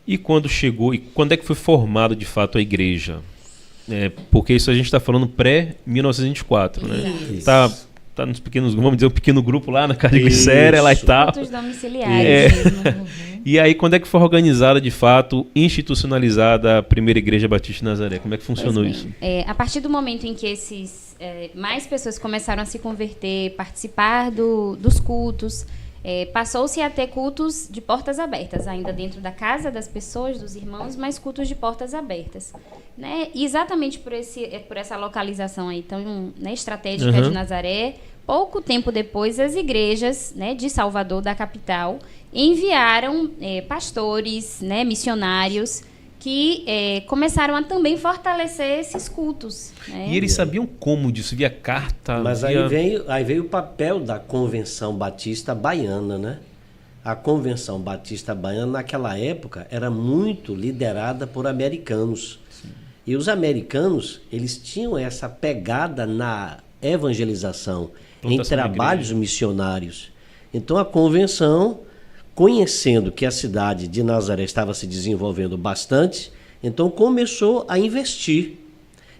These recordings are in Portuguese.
E quando chegou, e quando é que foi formado de fato a igreja? Porque isso a gente está falando pré-1924, né? Isso. Tá nos pequenos, vamos dizer, um pequeno grupo lá na casa de glicéria, lá e tal. Cultos domiciliares mesmo. E aí, quando é que foi organizada, de fato, institucionalizada a primeira Igreja Batista de Nazaré? Como é que funcionou isso? A partir do momento em que mais pessoas começaram a se converter, participar dos cultos, passou-se a ter cultos de portas abertas, ainda dentro da casa das pessoas, dos irmãos, mas cultos de portas abertas. Né? E exatamente por essa localização aí tão, né, estratégica de Nazaré, pouco tempo depois, as igrejas, né, de Salvador, da capital, enviaram pastores, né, missionários, que começaram a também fortalecer esses cultos. Né? E eles sabiam como disso? Via carta? Mas aí veio o papel da Convenção Batista Baiana, né? A Convenção Batista Baiana, naquela época, era muito liderada por americanos. Sim. E os americanos, eles tinham essa pegada na evangelização, em trabalhos missionários. Então, a convenção, conhecendo que a cidade de Nazaré estava se desenvolvendo bastante, então começou a investir.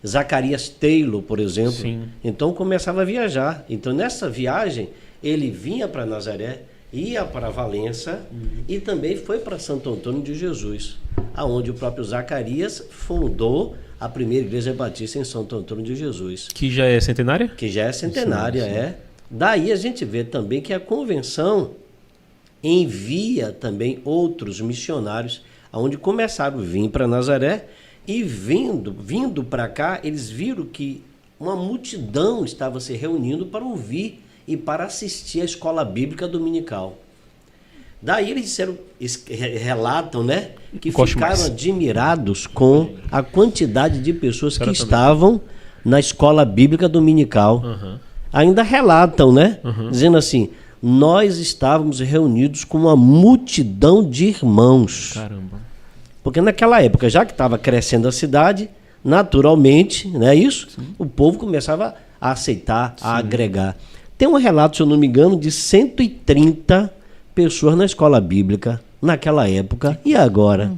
Zacarias Taylor, por exemplo, sim, então começava a viajar. Então, nessa viagem, ele vinha para Nazaré, ia para Valença e também foi para Santo Antônio de Jesus, aonde o próprio Zacarias fundou a primeira igreja batista em Santo Antônio de Jesus. Que já é centenária? Que já é centenária, sim. Daí a gente vê também que a convenção envia também outros missionários, aonde começaram a vir para Nazaré e vindo para cá, eles viram que uma multidão estava se reunindo para ouvir e para assistir à escola bíblica dominical. Daí eles relatam, né, que ficaram admirados com a quantidade de pessoas que estavam na escola bíblica dominical. Ainda relatam, né, dizendo assim: nós estávamos reunidos com uma multidão de irmãos. Caramba. Porque naquela época, já que estava crescendo a cidade, naturalmente, né, isso, sim, o povo começava a aceitar, sim, a agregar. Tem um relato, se eu não me engano, de 130 pessoas na escola bíblica naquela época e agora.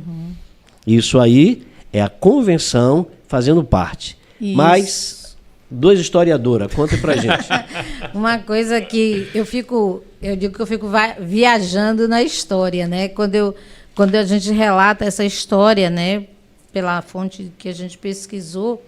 Isso aí é a convenção fazendo parte. Isso. Mas, dois historiadoras, conta pra gente. Uma coisa que eu digo que eu fico viajando na história, né? Quando a gente relata essa história, né, pela fonte que a gente pesquisou,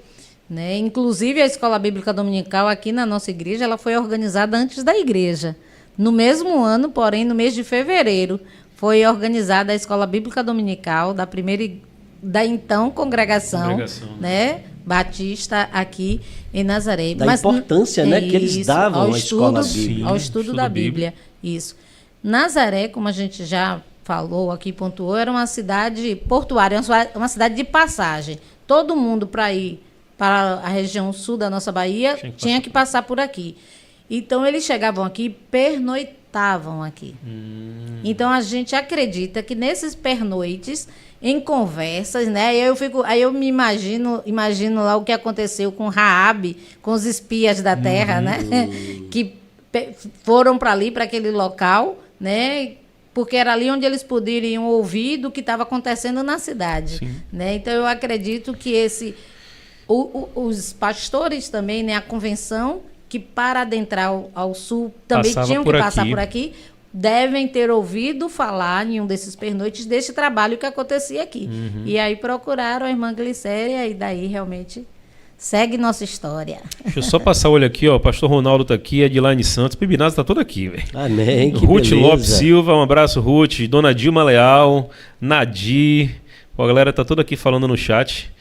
né? Inclusive a Escola Bíblica Dominical aqui na nossa igreja, ela foi organizada antes da igreja. No mesmo ano, porém, no mês de fevereiro, foi organizada a Escola Bíblica Dominical da então congregação, né, batista aqui em Nazaré. Da importância, né, que eles davam à escola bíblica. Ao estudo da Bíblia. Isso. Nazaré, como a gente já falou aqui, pontuou, era uma cidade portuária, uma cidade de passagem. Todo mundo para ir para a região sul da nossa Bahia tinha que passar por aqui. Então, eles chegavam aqui e pernoitavam aqui. Então, a gente acredita que nesses pernoites, em conversas, né? Aí eu me imagino lá o que aconteceu com Raabe, com os espias da terra, né? Que foram para ali, para aquele local, né? Porque era ali onde eles poderiam ouvir do que estava acontecendo na cidade. Né? Então, eu acredito que os pastores também, né? A convenção, que para adentrar ao sul também tinham que passar por aqui, devem ter ouvido falar em um desses pernoites desse trabalho que acontecia aqui. E aí procuraram a irmã Glicéria e daí realmente segue nossa história. Deixa eu só passar o olho aqui, ó. O pastor Ronaldo tá aqui, Adilane Santos, Pibinazzo tá todo aqui, velho. Amém, que Ruth beleza. Lopes Silva, um abraço, Ruth. Dona Dilma Leal, Nadir. Pô, a galera tá toda aqui falando no chat,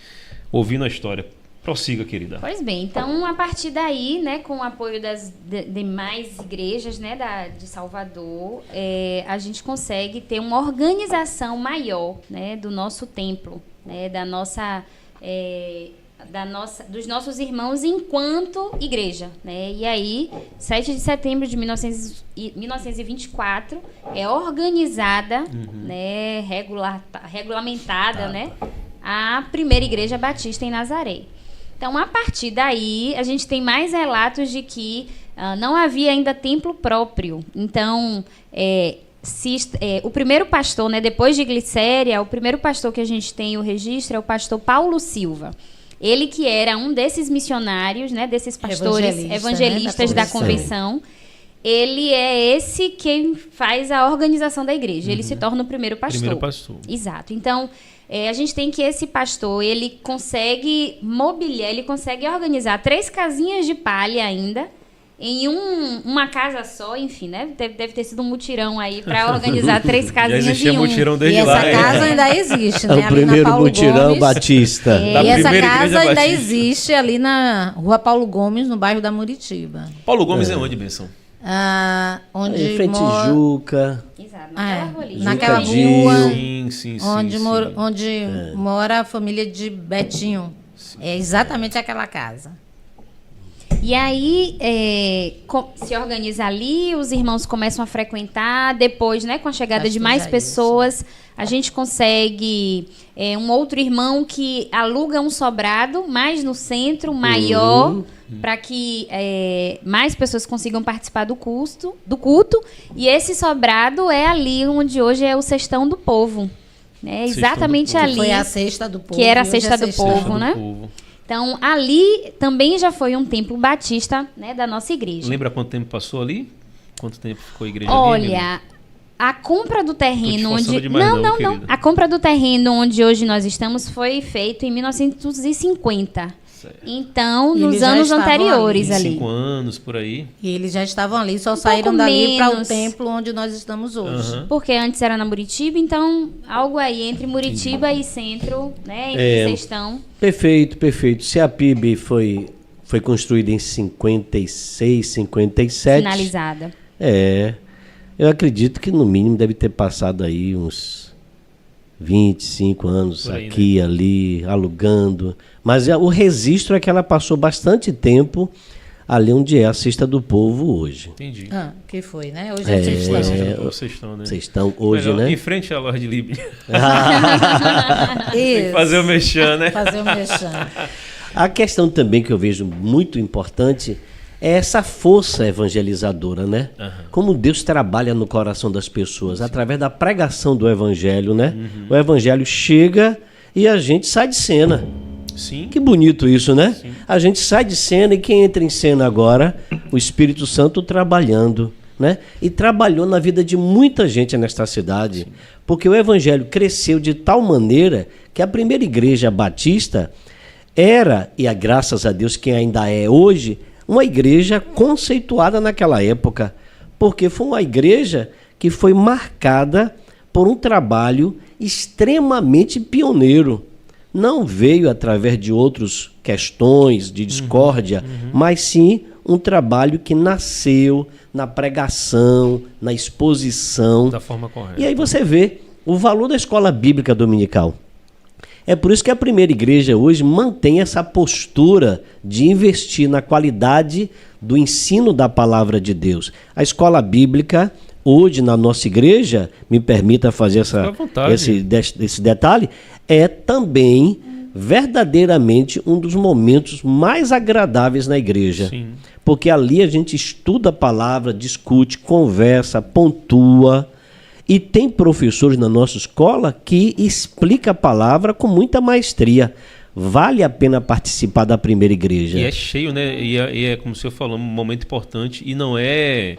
ouvindo a história. Prossiga, querida. Pois bem, então a partir daí, né, com o apoio das demais igrejas, né, de Salvador, a gente consegue ter uma organização maior, né, do nosso templo, né, dos nossos irmãos enquanto igreja, né? E aí, 7 de setembro de 1924 é organizada, né, regulamentada, né, a primeira igreja batista em Nazaré. Então, a partir daí, a gente tem mais relatos de que não havia ainda templo próprio. Então, o primeiro pastor, né, depois de Glicéria, o primeiro pastor que a gente tem o registro é o pastor Paulo Silva. Ele que era um desses missionários, né, desses pastores evangelistas, né, da convenção. Ele é esse quem faz a organização da igreja. Ele se torna o primeiro pastor. Primeiro pastor. Exato. Então, a gente tem que esse pastor, ele consegue mobiliar, ele consegue organizar 3 casinhas de palha ainda, em uma casa só, enfim, né? Deve ter sido um mutirão aí para organizar 3 casinhas Já existia em um. mutirão desde E lá. essa casa ainda existe, né? É o primeiro mutirão batista. Da E essa primeira casa igreja ainda batista. existe ali na Rua Paulo Gomes, no bairro da Muritiba. Paulo Gomes é onde, Benção? Onde Em frente mora... Juca. Exato, naquela Jucadinho. rua Sim. onde mora a família de Betinho. É exatamente aquela casa. E aí, se organiza ali, os irmãos começam a frequentar, depois, né, com a chegada de mais pessoas, a gente consegue um outro irmão que aluga um sobrado mais no centro, maior, para que mais pessoas consigam participar do culto. E esse sobrado é ali onde hoje é o Cestão do Povo. Né? Exatamente ali. Foi a Cesta do Povo. Que era a Cesta do Povo, né? Então, ali também já foi um templo batista, né, da nossa igreja. Lembra quanto tempo passou ali? Quanto tempo ficou a igreja ali? Olha, a compra do terreno onde... Demais, não. querida. A compra do terreno onde hoje nós estamos foi feita em 1950. Certo. Então, E nos eles já anos estavam anteriores ali. 5 anos, por aí. E eles já estavam ali, só Um saíram pouco dali para o menos. templo onde nós estamos hoje. Aham. Porque antes era na Muritiba, então algo aí entre Muritiba e centro, né, entre Cestão. Perfeito. Se a PIB foi construída em 56, 57... Finalizada. Eu acredito que no mínimo deve ter passado aí uns 25 anos Por aí, aqui, ali, alugando. Mas o registro é que ela passou bastante tempo ali onde é a Cesta do Povo hoje. Entendi. Que foi, né? Hoje é Cestão. Vocês estão, né? Vocês estão hoje, Melhor, né? Em frente à Lorde Libre. Tem que fazer o mexão, né? Fazer o mexão. A questão também que eu vejo muito importante é essa força evangelizadora, né? Como Deus trabalha no coração das pessoas, através da pregação do evangelho, né? O evangelho chega e a gente sai de cena. Sim. Que bonito isso, né? Sim. A gente sai de cena e quem entra em cena agora? O Espírito Santo trabalhando, né? E trabalhou na vida de muita gente nesta cidade. Sim. Porque o evangelho cresceu de tal maneira que a primeira igreja batista era, e graças a Deus quem ainda é hoje, uma igreja conceituada naquela época, porque foi uma igreja que foi marcada por um trabalho extremamente pioneiro. Não veio através de outras questões de discórdia, mas sim um trabalho que nasceu na pregação, na exposição. Da forma correta. E aí você vê o valor da escola bíblica dominical. É por isso que a primeira igreja hoje mantém essa postura de investir na qualidade do ensino da palavra de Deus. A escola bíblica, hoje na nossa igreja, me permita fazer esse detalhe, é também verdadeiramente um dos momentos mais agradáveis na igreja. Sim. Porque ali a gente estuda a palavra, discute, conversa, pontua. E tem professores na nossa escola que explica a palavra com muita maestria. Vale a pena participar da primeira igreja. E é cheio, né? E é como o senhor falou, um momento importante e não é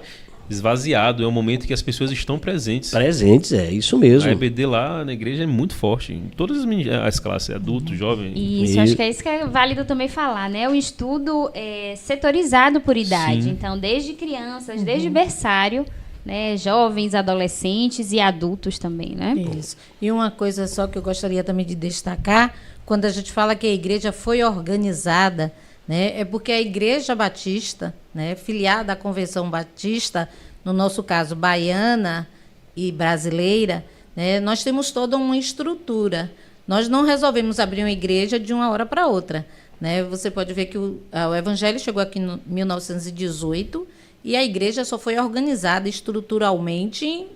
esvaziado, é um momento que as pessoas estão presentes. Presentes, é isso mesmo. A EBD lá na igreja é muito forte, em todas as classes, adulto, jovem. Isso, acho que é isso que é válido também falar, né? O estudo é setorizado por idade. Sim. Então, desde crianças, desde berçário, né, jovens, adolescentes e adultos também, né? Isso. E uma coisa só que eu gostaria também de destacar, quando a gente fala que a igreja foi organizada, né, é porque a Igreja Batista, né, filiada à Convenção Batista, no nosso caso baiana e brasileira, né, nós temos toda uma estrutura. Nós não resolvemos abrir uma igreja de uma hora para outra, né? Você pode ver que o Evangelho chegou aqui em 1918 e a igreja só foi organizada estruturalmente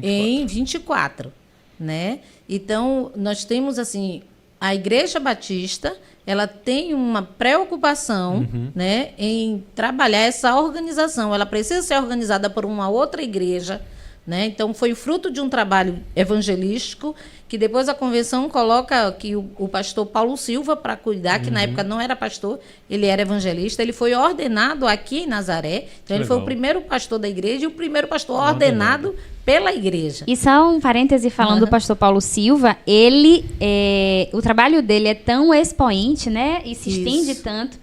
em 24, né? Então, nós temos, assim, a Igreja Batista, ela tem uma preocupação, né, em trabalhar essa organização. Ela precisa ser organizada por uma outra igreja, né? Então, foi fruto de um trabalho evangelístico que depois a convenção coloca que o pastor Paulo Silva para cuidar, que na época não era pastor, ele era evangelista, ele foi ordenado aqui em Nazaré, então ele foi o primeiro pastor da igreja e o primeiro pastor ordenado pela igreja. E só um parêntese falando do pastor Paulo Silva, o trabalho dele é tão expoente, né, e se estende tanto,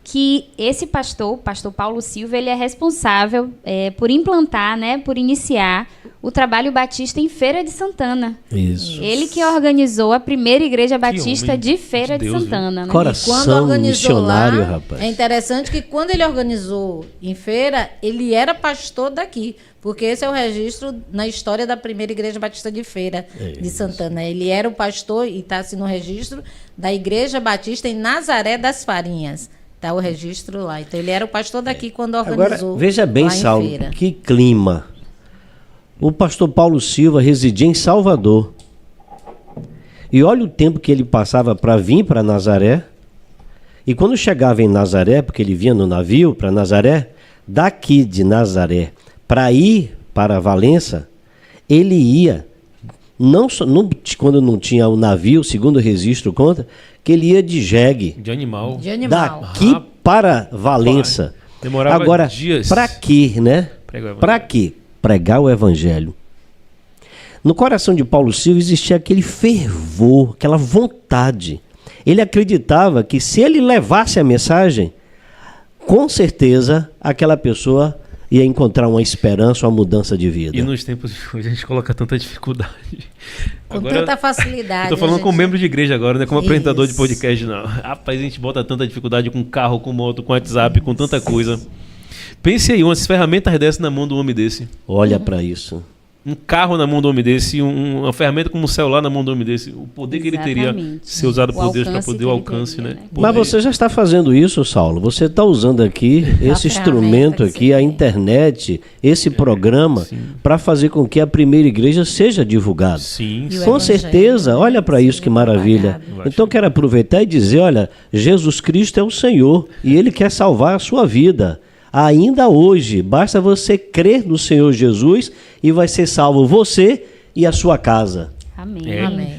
que esse pastor, o pastor Paulo Silva, ele é responsável por implantar, né, por iniciar o trabalho batista em Feira de Santana. Isso. Ele que organizou a primeira igreja batista homem de Feira de de Deus, Santana. Né? Coração missionário, lá, rapaz. é interessante que quando ele organizou em Feira, ele era pastor daqui, porque esse é o registro na história da primeira igreja batista de Feira de Santana. Ele era o pastor, e está assim no registro, da igreja batista em Nazaré das Farinhas. Está o registro lá. Então, ele era o pastor daqui quando organizou. Agora, veja bem, lá em Saulo, Feira. que clima. O pastor Paulo Silva residia em Salvador. E olha o tempo que ele passava para vir para Nazaré. E quando chegava em Nazaré, porque ele vinha no navio para Nazaré, daqui de Nazaré para ir para Valença, ele ia, quando não tinha o navio, segundo o registro conta, que ele ia de jegue. De animal. De animal. Daqui para Valença. Demorava Agora, dias. para quê, né? Para quê? Pregar o evangelho. No coração de Paulo Silva existia aquele fervor, aquela vontade. Ele acreditava que se ele levasse a mensagem, com certeza aquela pessoa ia encontrar uma esperança, uma mudança de vida. E nos tempos de hoje a gente coloca tanta dificuldade. Com tanta facilidade. Eu tô falando a como gente- membro de igreja agora, né? Como apresentador de Isso. podcast, não. Rapaz, a gente bota tanta dificuldade com carro, com moto, com WhatsApp, com tanta coisa. Pense aí, umas ferramentas dessas na mão do homem desse. Olha para isso. Um carro na mão do homem desse, uma ferramenta como um celular na mão do homem desse. O poder que ele teria Exatamente. ser usado O por Deus para alcance poder que o ele alcance, teria, né? né? Mas você já está fazendo isso, Saulo. Você está usando aqui esse ferramenta instrumento que aqui, você a tem. internet, esse programa, para fazer com que a primeira igreja seja divulgada. Sim, E o sim. Com evangelho, certeza, olha para isso que maravilha. propagado. Então quero aproveitar e dizer, olha, Jesus Cristo é o Senhor e Ele quer salvar a sua vida. Ainda hoje, basta você crer no Senhor Jesus e vai ser salvo você e a sua casa. Amém. É. Amém.